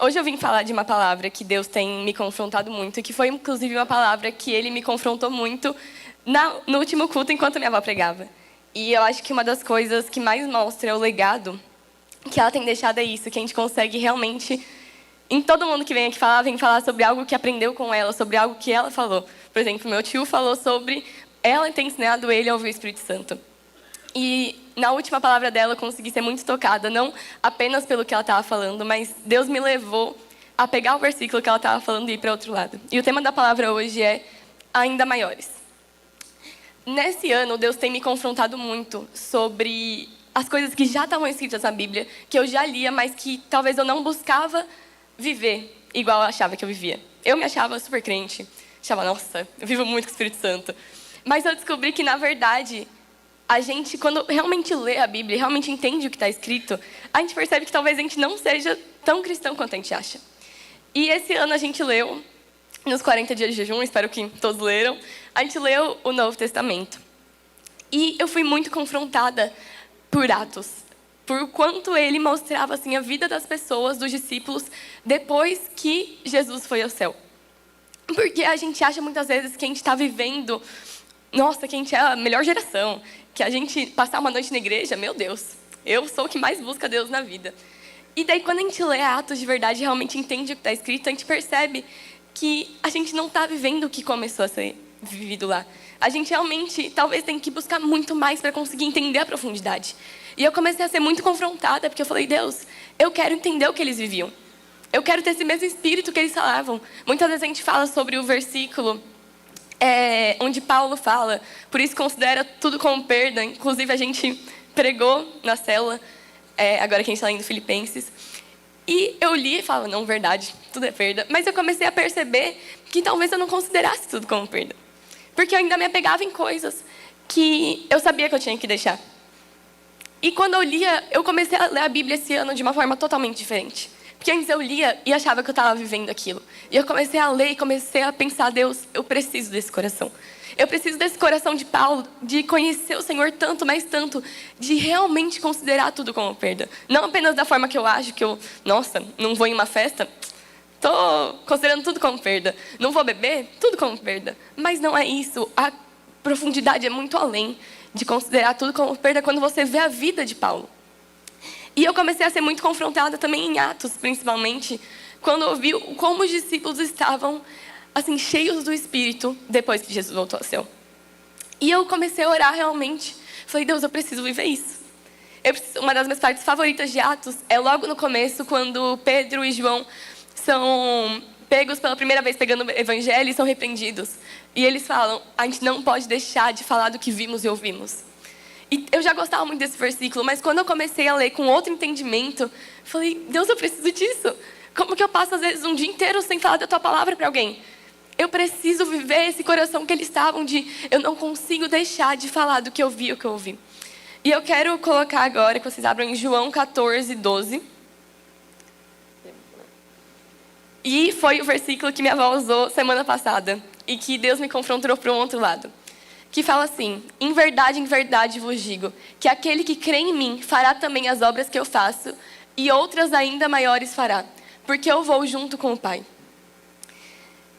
Hoje eu vim falar de uma palavra que Deus tem me confrontado muito, e que foi inclusive uma palavra que Ele me confrontou muito no último culto enquanto minha avó pregava. E eu acho que uma das coisas que mais mostra o legado que ela tem deixado é isso, que a gente consegue realmente, em todo mundo que vem aqui falar, vem falar sobre algo que aprendeu com ela, sobre algo que ela falou. Por exemplo, meu tio falou sobre ela ter ensinado ele a ouvir o Espírito Santo. E na última palavra dela eu consegui ser muito tocada, não apenas pelo que ela estava falando, mas Deus me levou a pegar o versículo que ela estava falando e ir para outro lado. E o tema da palavra hoje é ainda maiores. Nesse ano, Deus tem me confrontado muito sobre as coisas que já estavam escritas na Bíblia, que eu já lia, mas que talvez eu não buscava viver igual eu achava que eu vivia. Eu me achava super crente, achava, nossa, eu vivo muito com o Espírito Santo. Mas eu descobri que, na verdade, a gente, quando realmente lê a Bíblia, realmente entende o que está escrito, a gente percebe que talvez a gente não seja tão cristão quanto a gente acha. E esse ano a gente leu, nos 40 dias de jejum, espero que todos leram, a gente leu o Novo Testamento. E eu fui muito confrontada por Atos, por quanto ele mostrava assim, a vida das pessoas, dos discípulos, depois que Jesus foi ao céu. Porque a gente acha muitas vezes que a gente está vivendo, nossa, que a gente é a melhor geração, que a gente passar uma noite na igreja, meu Deus, eu sou o que mais busca Deus na vida. E daí quando a gente lê Atos de verdade, realmente entende o que está escrito, a gente percebe que a gente não está vivendo o que começou a ser vivido lá. A gente realmente, talvez, tem que buscar muito mais para conseguir entender a profundidade. E eu comecei a ser muito confrontada, porque eu falei, Deus, eu quero entender o que eles viviam. Eu quero ter esse mesmo espírito que eles falavam. Muitas vezes a gente fala sobre o versículo onde Paulo fala, por isso considera tudo como perda. Inclusive a gente pregou na célula, agora que a gente está lendo Filipenses. E eu li e falava, não, verdade, tudo é perda. Mas eu comecei a perceber que talvez eu não considerasse tudo como perda. Porque eu ainda me apegava em coisas que eu sabia que eu tinha que deixar. E quando eu lia, eu comecei a ler a Bíblia esse ano de uma forma totalmente diferente. Porque antes eu lia e achava que eu estava vivendo aquilo. E eu comecei a ler e comecei a pensar, Deus, eu preciso desse coração. Eu preciso desse coração de Paulo, de conhecer o Senhor tanto, mas tanto, de realmente considerar tudo como perda. Não apenas da forma que eu acho, que eu, nossa, não vou em uma festa, estou considerando tudo como perda. Não vou beber, tudo como perda. Mas não é isso. A profundidade é muito além de considerar tudo como perda quando você vê a vida de Paulo. E eu comecei a ser muito confrontada também em Atos, principalmente, quando eu vi como os discípulos estavam assim, cheios do Espírito depois que Jesus voltou ao céu. E eu comecei a orar realmente. Falei, Deus, eu preciso viver isso. Uma das minhas partes favoritas de Atos é logo no começo, quando Pedro e João são pegos pela primeira vez pegando o evangelho e são repreendidos. E eles falam, a gente não pode deixar de falar do que vimos e ouvimos. E eu já gostava muito desse versículo, mas quando eu comecei a ler com outro entendimento, falei, Deus, eu preciso disso. Como que eu passo, às vezes, um dia inteiro sem falar da tua palavra para alguém? Eu preciso viver esse coração que eles estavam de, eu não consigo deixar de falar do que eu vi, o que eu ouvi. E eu quero colocar agora, que vocês abram em João 14, 12. E foi o versículo que minha avó usou semana passada, e que Deus me confrontou para um outro lado. Que fala assim, em verdade vos digo, que aquele que crê em mim fará também as obras que eu faço, e outras ainda maiores fará, porque eu vou junto com o Pai.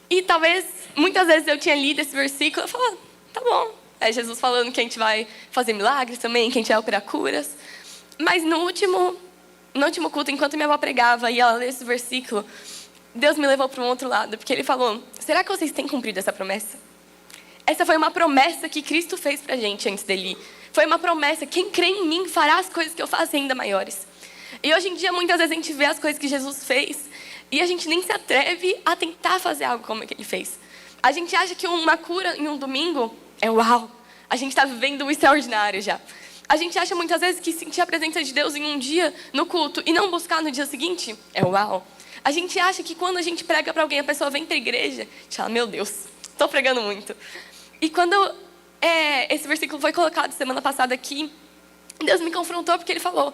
E talvez, muitas vezes eu tinha lido esse versículo, eu falava, tá bom, é Jesus falando que a gente vai fazer milagres também, que a gente vai operar curas. Mas no último culto, enquanto minha avó pregava e ela lê esse versículo, Deus me levou para um outro lado, porque Ele falou, será que vocês têm cumprido essa promessa? Essa foi uma promessa que Cristo fez para a gente antes dele. Foi uma promessa, quem crê em mim fará as coisas que eu faço ainda maiores. E hoje em dia, muitas vezes a gente vê as coisas que Jesus fez e a gente nem se atreve a tentar fazer algo como Ele fez. A gente acha que uma cura em um domingo é uau, a gente está vivendo o extraordinário já. A gente acha muitas vezes que sentir a presença de Deus em um dia no culto e não buscar no dia seguinte é uau. A gente acha que quando a gente prega para alguém, a pessoa vem para a igreja, a gente fala, meu Deus, estou pregando muito. E quando esse versículo foi colocado semana passada aqui, Deus me confrontou porque Ele falou,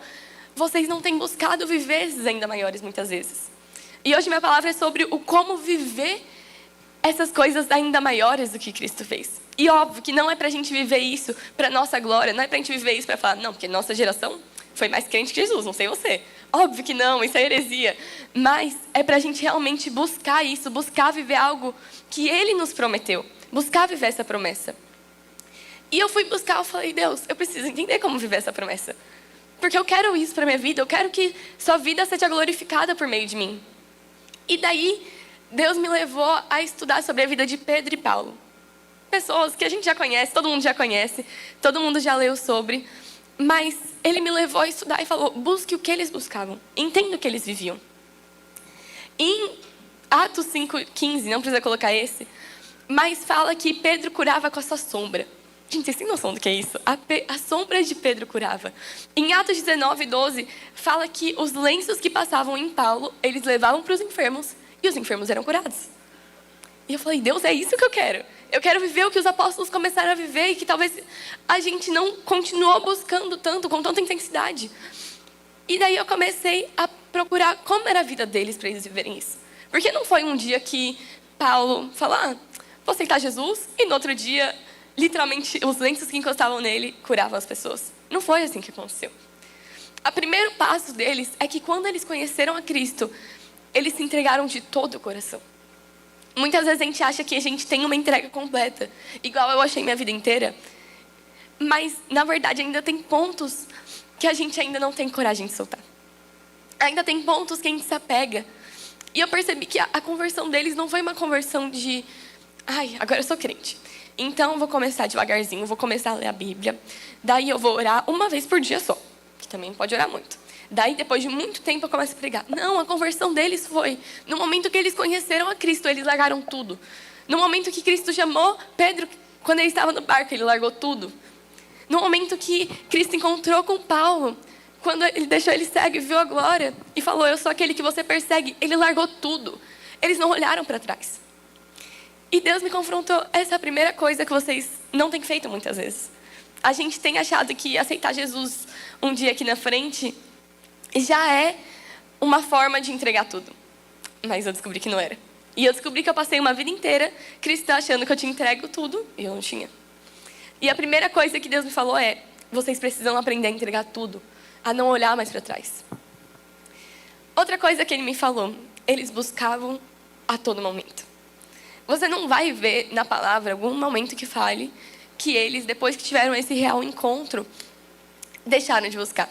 vocês não têm buscado viver esses ainda maiores muitas vezes. E hoje minha palavra é sobre o como viver essas coisas ainda maiores do que Cristo fez. E óbvio que não é pra gente viver isso pra nossa glória, não é pra gente viver isso pra falar, não, porque nossa geração foi mais crente que Jesus, não sei você. Óbvio que não, isso é heresia. Mas é para a gente realmente buscar isso, buscar viver algo que Ele nos prometeu. Buscar viver essa promessa. E eu fui buscar, eu falei, Deus, eu preciso entender como viver essa promessa. Porque eu quero isso para minha vida, eu quero que sua vida seja glorificada por meio de mim. E daí, Deus me levou a estudar sobre a vida de Pedro e Paulo. Pessoas que a gente já conhece, todo mundo já conhece, todo mundo já leu sobre. Mas Ele me levou a estudar e falou, busque o que eles buscavam, entenda o que eles viviam. Em Atos 5:15, não precisa colocar esse, mas fala que Pedro curava com a sua sombra. Gente, vocês têm noção do que é isso? A sombra de Pedro curava. Em Atos 19:12, fala que os lenços que passavam em Paulo, eles levavam para os enfermos e os enfermos eram curados. E eu falei, Deus, é isso que eu quero. Eu quero viver o que os apóstolos começaram a viver e que talvez a gente não continuou buscando tanto, com tanta intensidade. E daí eu comecei a procurar como era a vida deles para eles viverem isso. Porque não foi um dia que Paulo falou, vou aceitar Jesus, e no outro dia, literalmente, os lenços que encostavam nele curavam as pessoas. Não foi assim que aconteceu. O primeiro passo deles é que quando eles conheceram a Cristo, eles se entregaram de todo o coração. Muitas vezes a gente acha que a gente tem uma entrega completa, igual eu achei minha vida inteira. Mas, na verdade, ainda tem pontos que a gente ainda não tem coragem de soltar. Ainda tem pontos que a gente se apega. E eu percebi que a conversão deles não foi uma conversão de... agora eu sou crente. Então, eu vou começar devagarzinho, vou começar a ler a Bíblia. Daí eu vou orar uma vez por dia só, que também pode orar muito. Daí, depois de muito tempo, eu começo a pregar. Não, a conversão deles foi no momento que eles conheceram a Cristo, eles largaram tudo. No momento que Cristo chamou Pedro, quando ele estava no barco, ele largou tudo. No momento que Cristo encontrou com Paulo, quando ele deixou ele cego e viu a glória, e falou, eu sou aquele que você persegue, ele largou tudo. Eles não olharam para trás. E Deus me confrontou, essa é a primeira coisa que vocês não têm feito muitas vezes. A gente tem achado que aceitar Jesus um dia aqui na frente já é uma forma de entregar tudo. Mas eu descobri que não era. E eu descobri que eu passei uma vida inteira cristã achando que eu tinha entrego tudo e eu não tinha. E a primeira coisa que Deus me falou é, vocês precisam aprender a entregar tudo, a não olhar mais para trás. Outra coisa que Ele me falou, eles buscavam a todo momento. Você não vai ver na palavra algum momento que fale que eles, depois que tiveram esse real encontro, deixaram de buscar.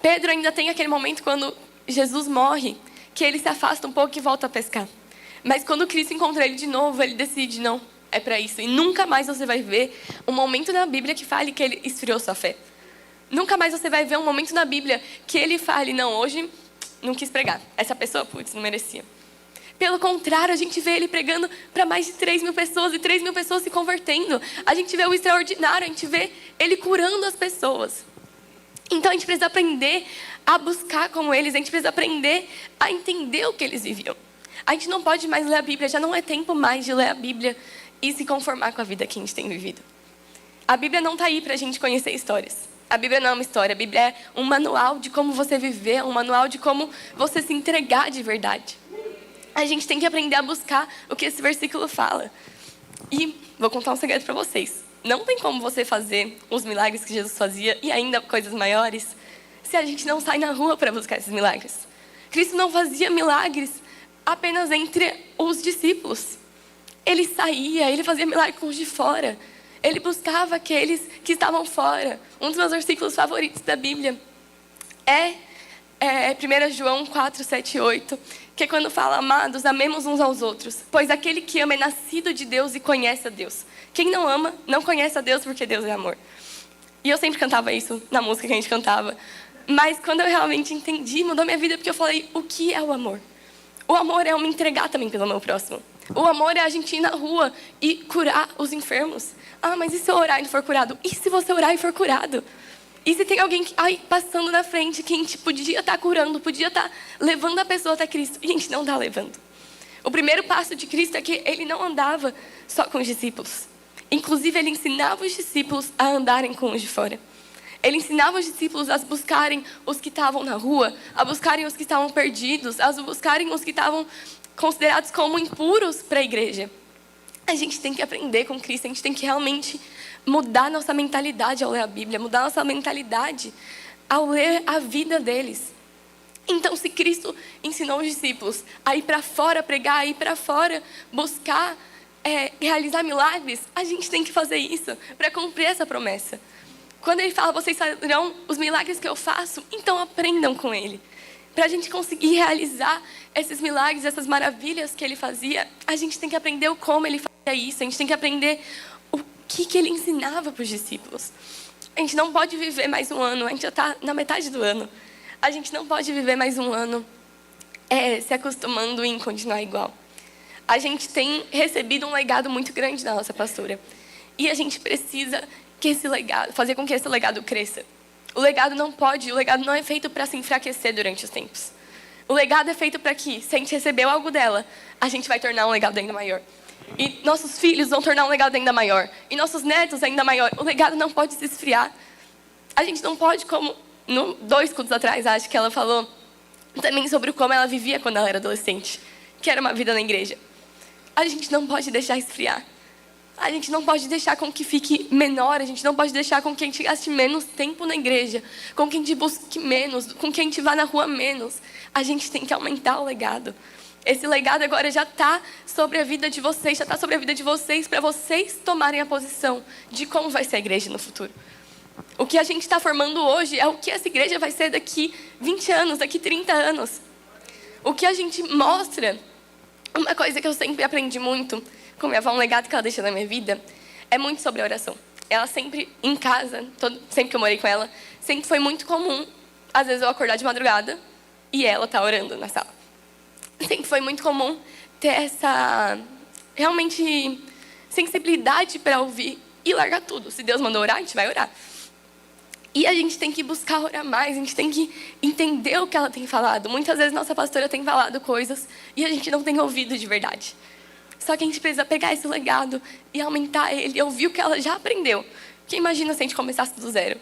Pedro ainda tem aquele momento quando Jesus morre, que ele se afasta um pouco e volta a pescar. Mas quando Cristo encontra ele de novo, ele decide, não, é para isso. E nunca mais você vai ver um momento na Bíblia que fale que ele esfriou sua fé. Nunca mais você vai ver um momento na Bíblia que ele fale, não, hoje não quis pregar. Essa pessoa, não merecia. Pelo contrário, a gente vê ele pregando para mais de 3.000 pessoas e 3.000 pessoas se convertendo. A gente vê o extraordinário, a gente vê ele curando as pessoas. Então a gente precisa aprender a buscar como eles, a gente precisa aprender a entender o que eles viviam. A gente não pode mais ler a Bíblia, já não é tempo mais de ler a Bíblia e se conformar com a vida que a gente tem vivido. A Bíblia não está aí para a gente conhecer histórias. A Bíblia não é uma história, a Bíblia é um manual de como você viver, um manual de como você se entregar de verdade. A gente tem que aprender a buscar o que esse versículo fala. E vou contar um segredo para vocês. Não tem como você fazer os milagres que Jesus fazia e ainda coisas maiores se a gente não sai na rua para buscar esses milagres. Cristo não fazia milagres apenas entre os discípulos. Ele saía, ele fazia milagres com os de fora. Ele buscava aqueles que estavam fora. Um dos meus versículos favoritos da Bíblia é 1 João 4, 7 e 8, que é quando fala, amados, amemos uns aos outros, pois aquele que ama é nascido de Deus e conhece a Deus. Quem não ama, não conhece a Deus, porque Deus é amor. E eu sempre cantava isso na música que a gente cantava. Mas quando eu realmente entendi, mudou minha vida, porque eu falei, o que é o amor? O amor é eu me entregar também pelo meu próximo. O amor é a gente ir na rua e curar os enfermos. Mas e se eu orar e não for curado? E se você orar e for curado? E se tem alguém passando na frente que a gente podia estar curando, podia estar levando a pessoa até Cristo, e a gente não está levando? O primeiro passo de Cristo é que ele não andava só com os discípulos. Inclusive, ele ensinava os discípulos a andarem com os de fora. Ele ensinava os discípulos a buscarem os que estavam na rua, a buscarem os que estavam perdidos, a buscarem os que estavam considerados como impuros para a igreja. A gente tem que aprender com Cristo, a gente tem que realmente mudar nossa mentalidade ao ler a Bíblia, mudar nossa mentalidade ao ler a vida deles. Então, se Cristo ensinou os discípulos a ir para fora pregar, a ir para fora buscar realizar milagres, a gente tem que fazer isso para cumprir essa promessa. Quando ele fala, vocês farão os milagres que eu faço, então aprendam com ele. Para a gente conseguir realizar esses milagres, essas maravilhas que ele fazia, a gente tem que aprender o como ele fazia isso, a gente tem que aprender o que ele ensinava para os discípulos. A gente não pode viver mais um ano, a gente já está na metade do ano. A gente não pode viver mais um ano se acostumando em continuar igual. A gente tem recebido um legado muito grande da nossa pastora. E a gente precisa que esse legado, fazer com que esse legado cresça. O legado não é feito para se enfraquecer durante os tempos. O legado é feito para que, se a gente recebeu algo dela, a gente vai tornar um legado ainda maior. E nossos filhos vão tornar um legado ainda maior. E nossos netos ainda maior. O legado não pode se esfriar. A gente não pode, como 2 cultos atrás, acho que ela falou também sobre como ela vivia quando ela era adolescente, que era uma vida na igreja. A gente não pode deixar esfriar. A gente não pode deixar com que fique menor. A gente não pode deixar com que a gente gaste menos tempo na igreja, com que a gente busque menos, com que a gente vá na rua menos. A gente tem que aumentar o legado. Esse legado agora já está sobre a vida de vocês, já está sobre a vida de vocês, para vocês tomarem a posição de como vai ser a igreja no futuro. O que a gente está formando hoje é o que essa igreja vai ser daqui 20 anos, daqui 30 anos. O que a gente mostra, uma coisa que eu sempre aprendi muito com minha avó, um legado que ela deixou na minha vida, é muito sobre a oração. Ela sempre, em casa, sempre que eu morei com ela, sempre foi muito comum, às vezes eu acordar de madrugada e ela tá orando na sala. Sempre foi muito comum ter essa, realmente, sensibilidade para ouvir e largar tudo. Se Deus mandou orar, a gente vai orar. E a gente tem que buscar orar mais, a gente tem que entender o que ela tem falado. Muitas vezes nossa pastora tem falado coisas e a gente não tem ouvido de verdade. Só que a gente precisa pegar esse legado e aumentar ele, ouvir o que ela já aprendeu. Porque imagina se a gente começasse do zero.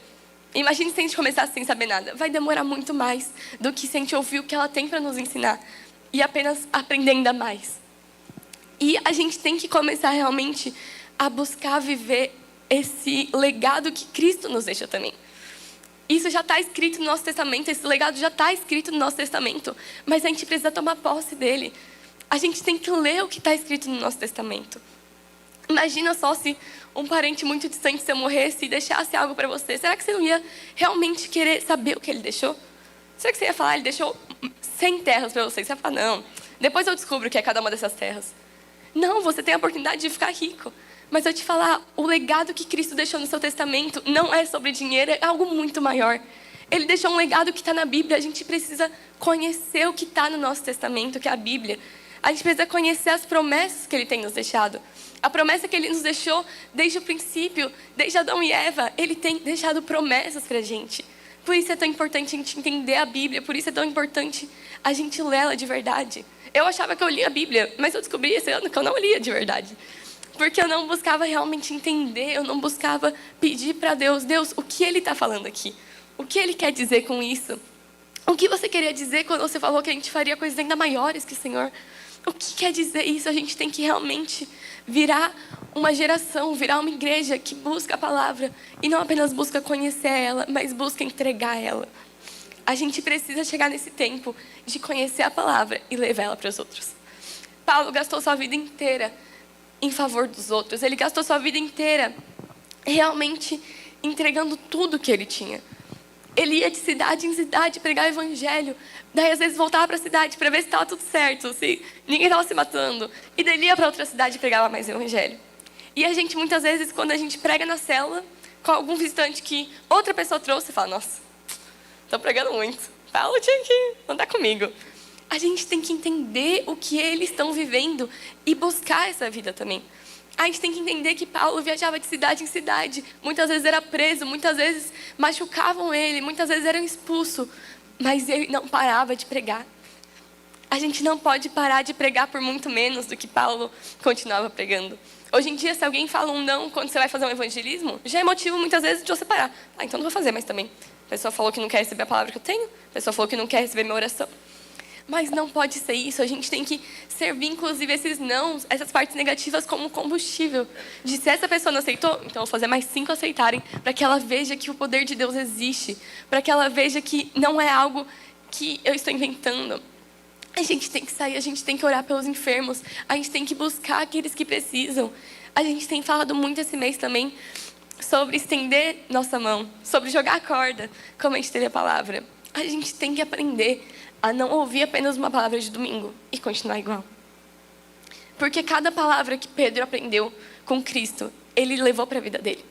Imagina se a gente começasse sem saber nada. Vai demorar muito mais do que se a gente ouvir o que ela tem para nos ensinar e apenas aprender ainda mais. E a gente tem que começar realmente a buscar viver esse legado que Cristo nos deixa também. Isso já está escrito no nosso testamento, esse legado já está escrito no nosso testamento, mas a gente precisa tomar posse dele. A gente tem que ler o que está escrito no nosso testamento. Imagina só se um parente muito distante seu morresse e deixasse algo para você. Será que você não ia realmente querer saber o que ele deixou? Será que você ia falar, ele deixou 100 terras para você? Você ia falar, não, depois eu descubro o que é cada uma dessas terras. Não, você tem a oportunidade de ficar rico. Mas eu te falar, o legado que Cristo deixou no seu testamento não é sobre dinheiro, é algo muito maior. Ele deixou um legado que está na Bíblia. A gente precisa conhecer o que está no nosso testamento, que é a Bíblia. A gente precisa conhecer as promessas que Ele tem nos deixado. A promessa que Ele nos deixou desde o princípio, desde Adão e Eva, Ele tem deixado promessas para a gente. Por isso é tão importante a gente entender a Bíblia, por isso é tão importante a gente ler ela de verdade. Eu achava que eu lia a Bíblia, mas eu descobri esse ano que eu não lia de verdade. Porque eu não buscava realmente entender, eu não buscava pedir para Deus, Deus, o que Ele está falando aqui? O que Ele quer dizer com isso? O que você queria dizer quando você falou que a gente faria coisas ainda maiores que o Senhor? O que quer dizer isso? A gente tem que realmente virar uma geração, virar uma igreja que busca a palavra e não apenas busca conhecer ela, mas busca entregar ela. A gente precisa chegar nesse tempo de conhecer a palavra e levar ela para os outros. Paulo gastou sua vida inteira em favor dos outros. Ele gastou sua vida inteira realmente entregando tudo que ele tinha. Ele ia de cidade em cidade pregar o evangelho. Daí, às vezes, voltava para a cidade para ver se estava tudo certo, se ninguém estava se matando. E daí, ele ia para outra cidade e pregava mais o evangelho. E a gente, muitas vezes, quando a gente prega na célula, com algum visitante que outra pessoa trouxe, fala, nossa, estou pregando muito. Paulo tinha que andar comigo. A gente tem que entender o que eles estão vivendo e buscar essa vida também. A gente tem que entender que Paulo viajava de cidade em cidade. Muitas vezes era preso, muitas vezes machucavam ele, muitas vezes era expulso. Mas ele não parava de pregar. A gente não pode parar de pregar por muito menos do que Paulo continuava pregando. Hoje em dia, se alguém fala um não quando você vai fazer um evangelismo, já é motivo muitas vezes de você parar. Ah, então não vou fazer mais também. A pessoa falou que não quer receber a palavra que eu tenho. A pessoa falou que não quer receber minha oração. Mas não pode ser isso. A gente tem que servir, inclusive, esses nãos, essas partes negativas como combustível. De se essa pessoa não aceitou, então eu vou fazer mais 5 aceitarem, para que ela veja que o poder de Deus existe, para que ela veja que não é algo que eu estou inventando. A gente tem que sair, a gente tem que orar pelos enfermos, a gente tem que buscar aqueles que precisam. A gente tem falado muito esse mês também sobre estender nossa mão, sobre jogar a corda, como a gente teve a palavra. A gente tem que aprender a não ouvir apenas uma palavra de domingo e continuar igual. Porque cada palavra que Pedro aprendeu com Cristo, ele levou para a vida dele.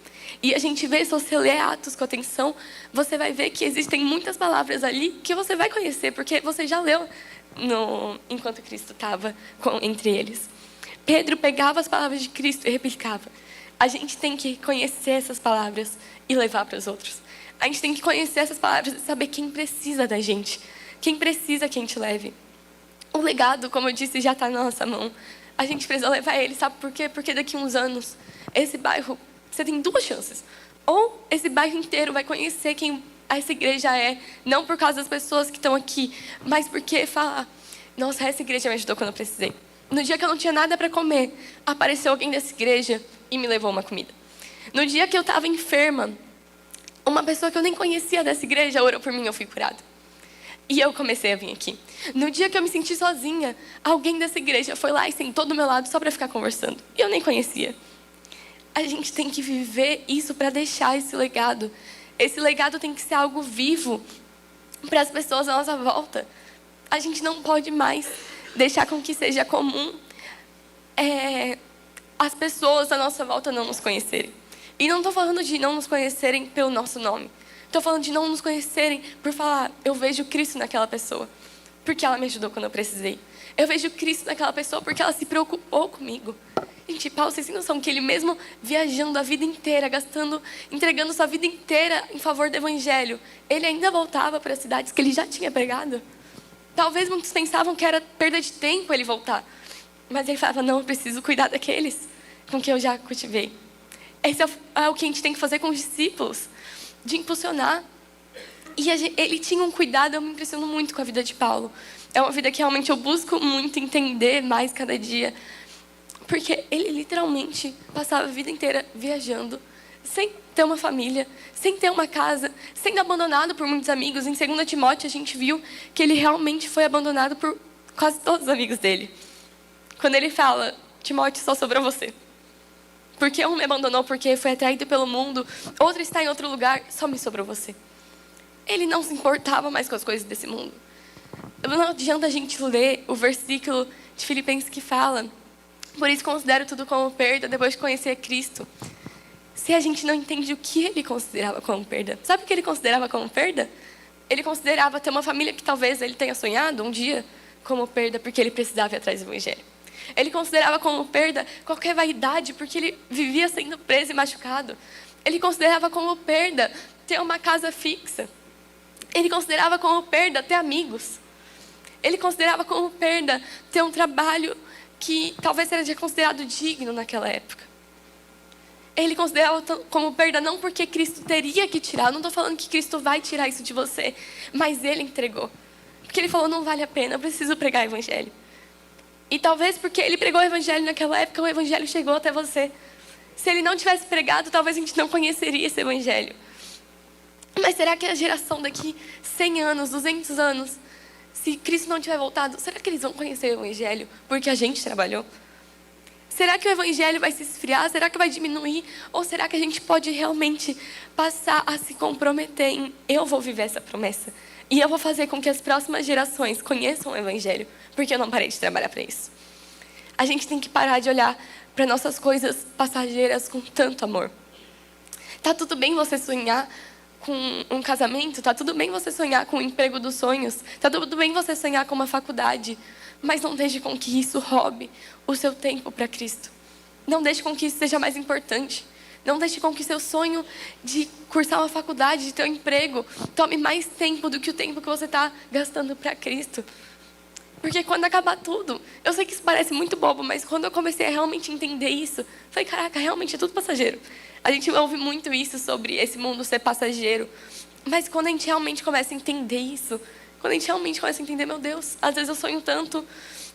E a gente vê, se você ler Atos com atenção, você vai ver que existem muitas palavras ali que você vai conhecer, porque você já leu enquanto Cristo estava entre eles. Pedro pegava as palavras de Cristo e replicava. A gente tem que conhecer essas palavras e levar para os outros. A gente tem que conhecer essas palavras e saber quem precisa da gente. Quem precisa que a gente leve. O legado, como eu disse, já está na nossa mão. A gente precisa levar ele, sabe por quê? Porque daqui a uns anos, esse bairro, você tem duas chances. Ou esse bairro inteiro vai conhecer quem essa igreja é, não por causa das pessoas que estão aqui, mas porque fala, nossa, essa igreja me ajudou quando eu precisei. No dia que eu não tinha nada para comer, apareceu alguém dessa igreja e me levou uma comida. No dia que eu estava enferma, uma pessoa que eu nem conhecia dessa igreja orou por mim e eu fui curada. E eu comecei a vir aqui. No dia que eu me senti sozinha, alguém dessa igreja foi lá e sentou do meu lado só para ficar conversando. E eu nem conhecia. A gente tem que viver isso para deixar esse legado. Esse legado tem que ser algo vivo para as pessoas à nossa volta. A gente não pode mais deixar com que seja comum as pessoas à nossa volta não nos conhecerem. E não estou falando de não nos conhecerem pelo nosso nome. Estou falando de não nos conhecerem por falar, eu vejo Cristo naquela pessoa, porque ela me ajudou quando eu precisei. Eu vejo Cristo naquela pessoa porque ela se preocupou comigo. Gente, Paulo, vocês têm noção que ele mesmo viajando a vida inteira, entregando sua vida inteira em favor do evangelho, ele ainda voltava para as cidades que ele já tinha pregado? Talvez muitos pensavam que era perda de tempo ele voltar. Mas ele falava, não, eu preciso cuidar daqueles com que eu já cultivei. Esse é o que a gente tem que fazer com os discípulos, de impulsionar. E ele tinha um cuidado, eu me impressiono muito com a vida de Paulo. É uma vida que realmente eu busco muito entender mais cada dia. Porque ele literalmente passava a vida inteira viajando, sem ter uma família, sem ter uma casa, sendo abandonado por muitos amigos. Em 2 Timóteo a gente viu que ele realmente foi abandonado por quase todos os amigos dele. Quando ele fala, Timóteo, só sobrou você. Porque um me abandonou porque foi atraído pelo mundo, outro está em outro lugar, só me sobrou você. Ele não se importava mais com as coisas desse mundo. Não adianta a gente ler o versículo de Filipenses que fala, por isso considero tudo como perda depois de conhecer Cristo. Se a gente não entende o que ele considerava como perda. Sabe o que ele considerava como perda? Ele considerava ter uma família que talvez ele tenha sonhado um dia como perda porque ele precisava ir atrás do evangelho. Ele considerava como perda qualquer vaidade porque ele vivia sendo preso e machucado. Ele considerava como perda ter uma casa fixa. Ele considerava como perda ter amigos. Ele considerava como perda ter um trabalho que talvez seja considerado digno naquela época. Ele considerava como perda não porque Cristo teria que tirar. Eu não estou falando que Cristo vai tirar isso de você, mas ele entregou. Porque ele falou, não vale a pena, eu preciso pregar o evangelho. E talvez porque ele pregou o evangelho naquela época, o evangelho chegou até você. Se ele não tivesse pregado, talvez a gente não conheceria esse evangelho. Mas será que a geração daqui 100 anos, 200 anos, se Cristo não tiver voltado, será que eles vão conhecer o evangelho porque a gente trabalhou? Será que o evangelho vai se esfriar? Será que vai diminuir? Ou será que a gente pode realmente passar a se comprometer em eu vou viver essa promessa? E eu vou fazer com que as próximas gerações conheçam o evangelho, porque eu não parei de trabalhar para isso. A gente tem que parar de olhar para nossas coisas passageiras com tanto amor. Tá tudo bem você sonhar com um casamento, tá tudo bem você sonhar com o emprego dos sonhos, tá tudo bem você sonhar com uma faculdade, mas não deixe com que isso roube o seu tempo para Cristo. Não deixe com que isso seja mais importante. Não deixe com que seu sonho de cursar uma faculdade, de ter um emprego, tome mais tempo do que o tempo que você está gastando para Cristo. Porque quando acabar tudo, eu sei que isso parece muito bobo, mas quando eu comecei a realmente entender isso, falei, caraca, realmente é tudo passageiro. A gente ouve muito isso sobre esse mundo ser passageiro. Mas quando a gente realmente começa a entender isso, quando a gente realmente começa a entender, meu Deus, às vezes eu sonho tanto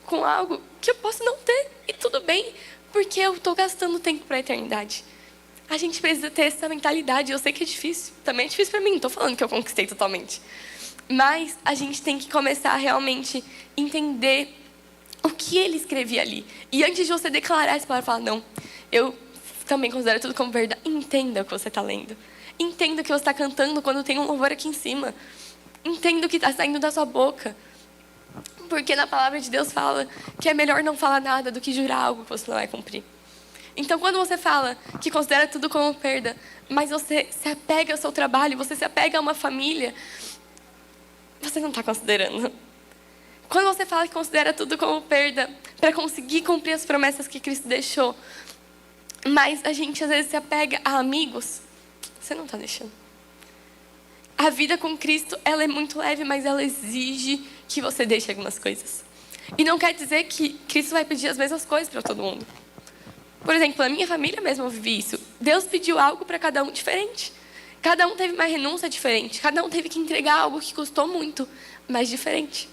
com algo que eu posso não ter, e tudo bem, porque eu estou gastando tempo para a eternidade. A gente precisa ter essa mentalidade. Eu sei que é difícil, também é difícil para mim, não estou falando que eu conquistei totalmente. Mas a gente tem que começar a realmente entender o que ele escrevia ali. E antes de você declarar essa palavra, falar, não, eu também considero tudo como verdade. Entenda o que você está lendo. Entenda o que você está cantando quando tem um louvor aqui em cima. Entenda o que está saindo da sua boca. Porque na palavra de Deus fala que é melhor não falar nada do que jurar algo que você não vai cumprir. Então, quando você fala que considera tudo como perda, mas você se apega ao seu trabalho, você se apega a uma família, você não está considerando. Quando você fala que considera tudo como perda para conseguir cumprir as promessas que Cristo deixou, mas a gente às vezes se apega a amigos, você não está deixando. A vida com Cristo, ela é muito leve, mas ela exige que você deixe algumas coisas. E não quer dizer que Cristo vai pedir as mesmas coisas para todo mundo. Por exemplo, na minha família mesmo eu vivi isso. Deus pediu algo para cada um diferente. Cada um teve uma renúncia diferente. Cada um teve que entregar algo que custou muito, mas diferente.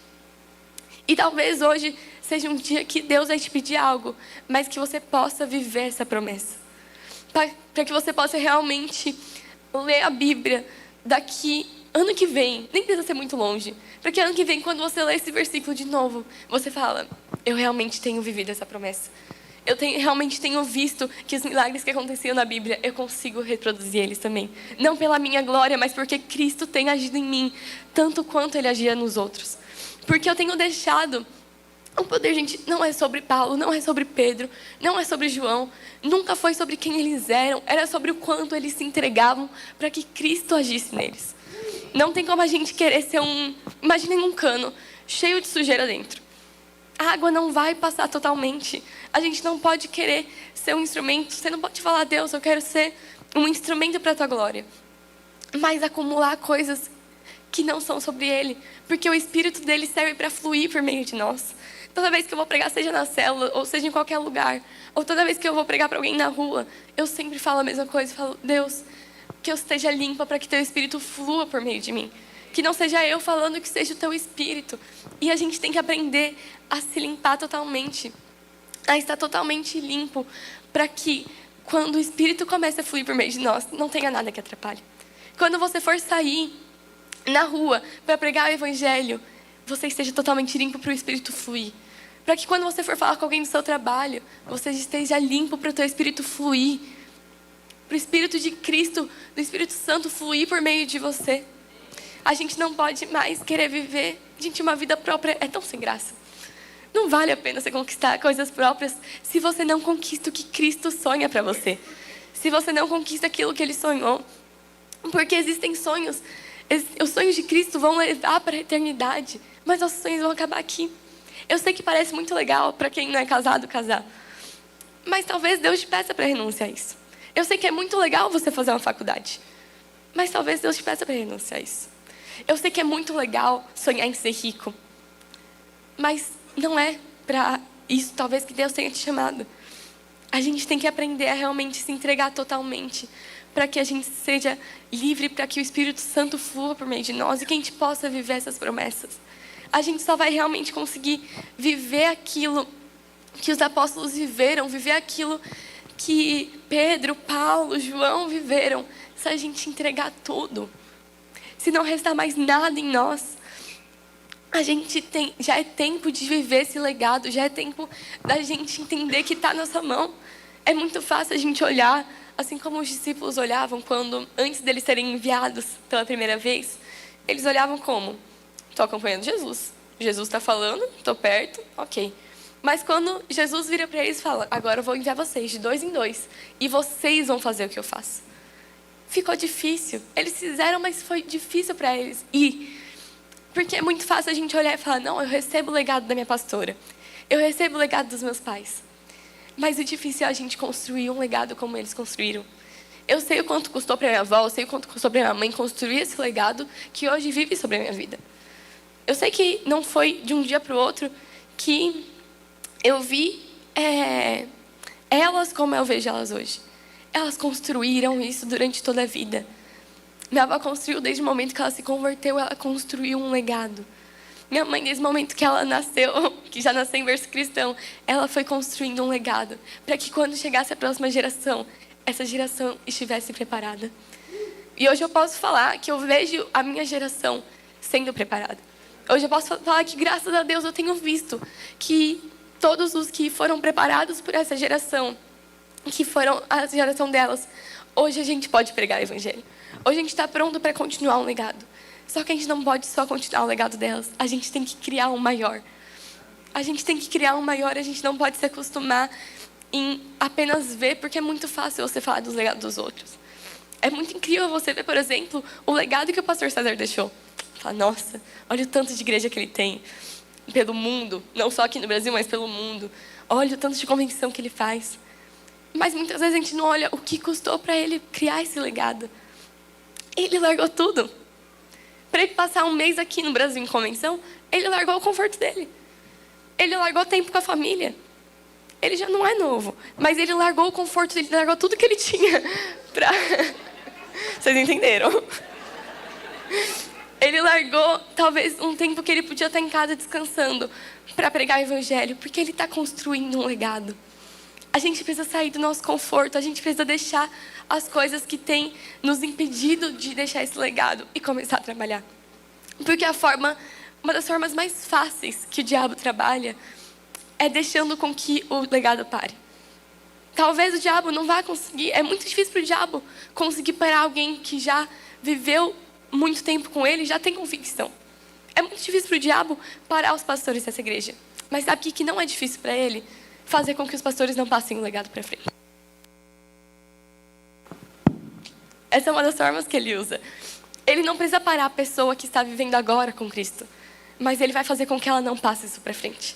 E talvez hoje seja um dia que Deus vai te pedir algo, mas que você possa viver essa promessa. Para que você possa realmente ler a Bíblia daqui, ano que vem, nem precisa ser muito longe. Para que ano que vem, quando você lê esse versículo de novo, você fala, eu realmente tenho vivido essa promessa. Realmente tenho visto que os milagres que aconteciam na Bíblia, eu consigo reproduzir eles também. Não pela minha glória, mas porque Cristo tem agido em mim, tanto quanto Ele agia nos outros. Porque eu tenho deixado o poder, gente, não é sobre Paulo, não é sobre Pedro, não é sobre João, nunca foi sobre quem eles eram, era sobre o quanto eles se entregavam para que Cristo agisse neles. Não tem como a gente querer ser imaginem um cano cheio de sujeira dentro. A água não vai passar totalmente. A gente não pode querer ser um instrumento. Você não pode falar, Deus, eu quero ser um instrumento para a tua glória. Mas acumular coisas que não são sobre Ele. Porque o Espírito dele serve para fluir por meio de nós. Toda vez que eu vou pregar, seja na célula, ou seja em qualquer lugar, ou toda vez que eu vou pregar para alguém na rua, eu sempre falo a mesma coisa. Falo, Deus, que eu esteja limpa para que teu Espírito flua por meio de mim. Que não seja eu falando, que seja o teu Espírito. E a gente tem que aprender a se limpar totalmente. A estar totalmente limpo. Para que, quando o Espírito comece a fluir por meio de nós, não tenha nada que atrapalhe. Quando você for sair na rua para pregar o Evangelho, você esteja totalmente limpo para o Espírito fluir. Para que quando você for falar com alguém do seu trabalho, você esteja limpo para o teu Espírito fluir. Para o Espírito de Cristo, do Espírito Santo fluir por meio de você. A gente não pode mais querer viver, gente, uma vida própria é tão sem graça. Não vale a pena você conquistar coisas próprias se você não conquista o que Cristo sonha para você. Se você não conquista aquilo que Ele sonhou. Porque existem sonhos. Os sonhos de Cristo vão levar para a eternidade. Mas nossos sonhos vão acabar aqui. Eu sei que parece muito legal para quem não é casado, casar. Mas talvez Deus te peça para renunciar a isso. Eu sei que é muito legal você fazer uma faculdade. Mas talvez Deus te peça para renunciar a isso. Eu sei que é muito legal sonhar em ser rico. Mas não é para isso, talvez, que Deus tenha te chamado. A gente tem que aprender a realmente se entregar totalmente. Para que a gente seja livre, para que o Espírito Santo flua por meio de nós e que a gente possa viver essas promessas. A gente só vai realmente conseguir viver aquilo que os apóstolos viveram, viver aquilo que Pedro, Paulo, João viveram, se a gente entregar tudo. Se não restar mais nada em nós, já é tempo de viver esse legado, já é tempo da gente entender que está na nossa mão. É muito fácil a gente olhar, assim como os discípulos olhavam quando, antes deles serem enviados pela primeira vez, eles olhavam como? Estou acompanhando Jesus. Jesus está falando, estou perto, ok. Mas quando Jesus vira para eles e fala, agora eu vou enviar vocês de 2 em 2, e vocês vão fazer o que eu faço. Ficou difícil. Eles fizeram, mas foi difícil para eles ir. Porque é muito fácil a gente olhar e falar, não, eu recebo o legado da minha pastora. Eu recebo o legado dos meus pais. Mas o difícil é a gente construir um legado como eles construíram. Eu sei o quanto custou para minha avó, eu sei o quanto custou para minha mãe construir esse legado que hoje vive sobre a minha vida. Eu sei que não foi de um dia para o outro que eu vi elas como eu vejo elas hoje. Elas construíram isso durante toda a vida. Minha avó construiu desde o momento que ela se converteu, ela construiu um legado. Minha mãe, desde o momento que ela nasceu, que já nasceu em berço cristão, ela foi construindo um legado. Para que quando chegasse a próxima geração, essa geração estivesse preparada. E hoje eu posso falar que eu vejo a minha geração sendo preparada. Hoje eu posso falar que, graças a Deus, eu tenho visto que todos os que foram preparados por essa geração, que foram a geração delas, hoje a gente pode pregar o evangelho. Hoje a gente está pronto para continuar um legado. Só que a gente não pode só continuar o legado delas. A gente tem que criar um maior. A gente tem que criar um maior. A gente não pode se acostumar em apenas ver, porque é muito fácil você falar dos legados dos outros. É muito incrível você ver, por exemplo, o legado que o pastor César deixou. Fala, nossa, olha o tanto de igreja que ele tem pelo mundo. Não só aqui no Brasil, mas pelo mundo. Olha o tanto de convenção que ele faz. Mas muitas vezes a gente não olha o que custou para ele criar esse legado. Ele largou tudo. Para ele passar um mês aqui no Brasil em convenção, ele largou o conforto dele. Ele largou tempo com a família. Ele já não é novo, mas ele largou o conforto dele, largou tudo que ele tinha para... Vocês entenderam? Ele largou, talvez, um tempo que ele podia estar em casa descansando para pregar o evangelho, porque ele está construindo um legado. A gente precisa sair do nosso conforto, a gente precisa deixar as coisas que têm nos impedido de deixar esse legado e começar a trabalhar. Porque uma das formas mais fáceis que o diabo trabalha é deixando com que o legado pare. Talvez o diabo não vá conseguir, é muito difícil para o diabo conseguir parar alguém que já viveu muito tempo com ele, já tem convicção. É muito difícil para o diabo parar os pastores dessa igreja. Mas sabe o que não é difícil para ele? Fazer com que os pastores não passem o legado para frente. Essa é uma das formas que ele usa. Ele não precisa parar a pessoa que está vivendo agora com Cristo, mas ele vai fazer com que ela não passe isso para frente.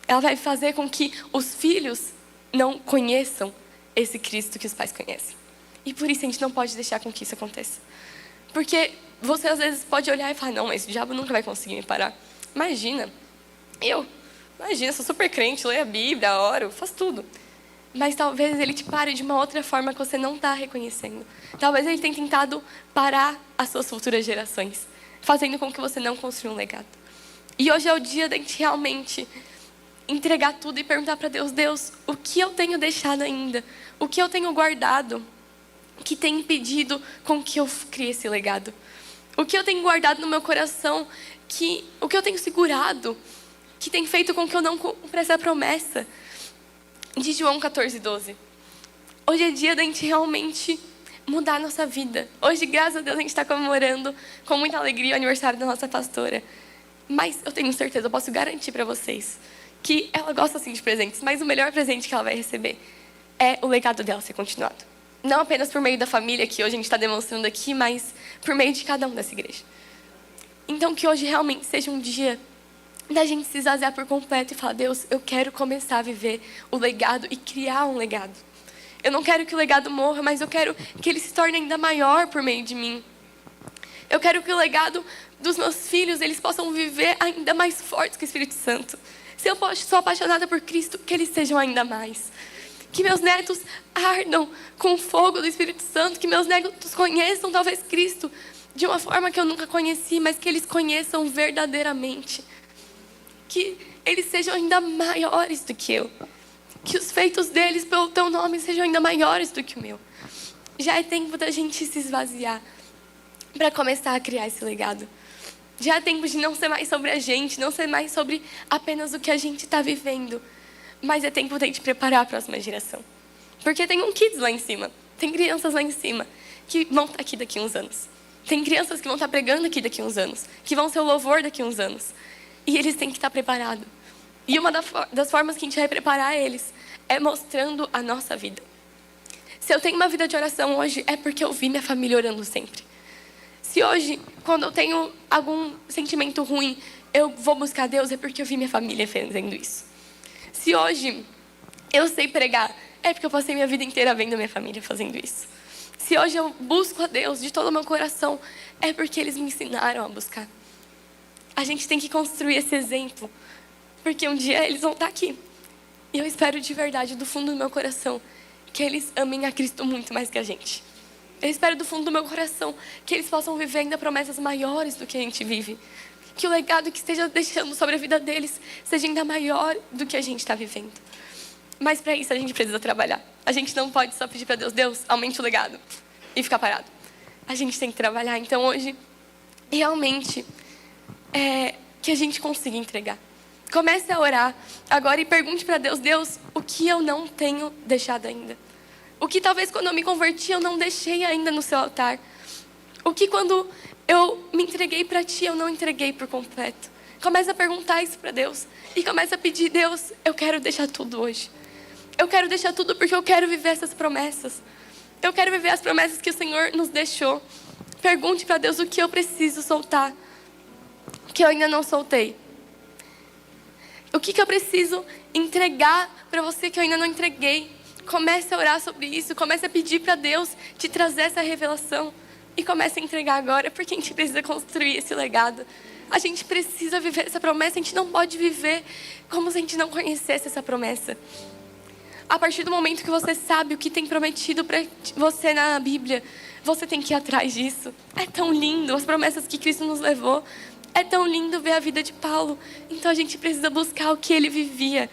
Ela vai fazer com que os filhos não conheçam esse Cristo que os pais conhecem. E por isso a gente não pode deixar com que isso aconteça. Porque você às vezes pode olhar e falar, não, mas o diabo nunca vai conseguir me parar. Imagina, sou super crente, leio a Bíblia, oro, faço tudo. Mas talvez ele te pare de uma outra forma que você não está reconhecendo. Talvez ele tenha tentado parar as suas futuras gerações, fazendo com que você não construa um legado. E hoje é o dia da gente realmente entregar tudo e perguntar para Deus, Deus, o que eu tenho deixado ainda? O que eu tenho guardado que tem impedido com que eu crie esse legado? O que eu tenho guardado no meu coração, o que eu tenho segurado, que tem feito com que eu não cumpra essa promessa? De João 14:12. Hoje é dia da gente realmente mudar a nossa vida. Hoje, graças a Deus, a gente está comemorando com muita alegria o aniversário da nossa pastora. Mas eu tenho certeza, eu posso garantir para vocês que ela gosta sim de presentes, mas o melhor presente que ela vai receber é o legado dela ser continuado. Não apenas por meio da família, que hoje a gente está demonstrando aqui, mas por meio de cada um dessa igreja. Então, que hoje realmente seja um dia da gente se esvaziar por completo e falar, Deus, eu quero começar a viver o legado e criar um legado. Eu não quero que o legado morra, mas eu quero que ele se torne ainda maior por meio de mim. Eu quero que o legado dos meus filhos, eles possam viver ainda mais fortes que o Espírito Santo. Se eu sou apaixonada por Cristo, que eles sejam ainda mais. Que meus netos ardam com o fogo do Espírito Santo, que meus netos conheçam talvez Cristo de uma forma que eu nunca conheci, mas que eles conheçam verdadeiramente. Que eles sejam ainda maiores do que eu. Que os feitos deles pelo teu nome sejam ainda maiores do que o meu. Já é tempo da gente se esvaziar para começar a criar esse legado. Já é tempo de não ser mais sobre a gente, não ser mais sobre apenas o que a gente está vivendo. Mas é tempo de a gente preparar a próxima geração. Porque tem um kids lá em cima. Tem crianças lá em cima que vão estar aqui daqui a uns anos. Tem crianças que vão estar pregando aqui daqui a uns anos. Que vão ser o louvor daqui a uns anos. E eles têm que estar preparados. E uma das formas que a gente vai preparar eles é mostrando a nossa vida. Se eu tenho uma vida de oração hoje, é porque eu vi minha família orando sempre. Se hoje, quando eu tenho algum sentimento ruim, eu vou buscar Deus, é porque eu vi minha família fazendo isso. Se hoje eu sei pregar, é porque eu passei minha vida inteira vendo minha família fazendo isso. Se hoje eu busco a Deus de todo o meu coração, é porque eles me ensinaram a buscar. A gente tem que construir esse exemplo, porque um dia eles vão estar aqui. E eu espero de verdade, do fundo do meu coração, que eles amem a Cristo muito mais que a gente. Eu espero do fundo do meu coração que eles possam viver ainda promessas maiores do que a gente vive. Que o legado que esteja deixando sobre a vida deles seja ainda maior do que a gente está vivendo. Mas para isso a gente precisa trabalhar. A gente não pode só pedir para Deus, Deus, aumente o legado e ficar parado. A gente tem que trabalhar. Então hoje, realmente, que a gente consiga entregar. Comece a orar agora e pergunte para Deus: Deus, o que eu não tenho deixado ainda? O que talvez quando eu me converti eu não deixei ainda no seu altar? O que quando eu me entreguei para Ti eu não entreguei por completo? Comece a perguntar isso para Deus e comece a pedir: Deus, eu quero deixar tudo hoje. Eu quero deixar tudo porque eu quero viver essas promessas. Eu quero viver as promessas que o Senhor nos deixou. Pergunte para Deus o que eu preciso soltar, que eu ainda não soltei. O que eu preciso entregar para você que eu ainda não entreguei. Comece a orar sobre isso. Comece a pedir para Deus te trazer essa revelação. E comece a entregar agora, porque a gente precisa construir esse legado. A gente precisa viver essa promessa. A gente não pode viver como se a gente não conhecesse essa promessa. A partir do momento que você sabe o que tem prometido para você na Bíblia, você tem que ir atrás disso. É tão lindo as promessas que Cristo nos levou. É tão lindo ver a vida de Paulo. Então a gente precisa buscar o que ele vivia.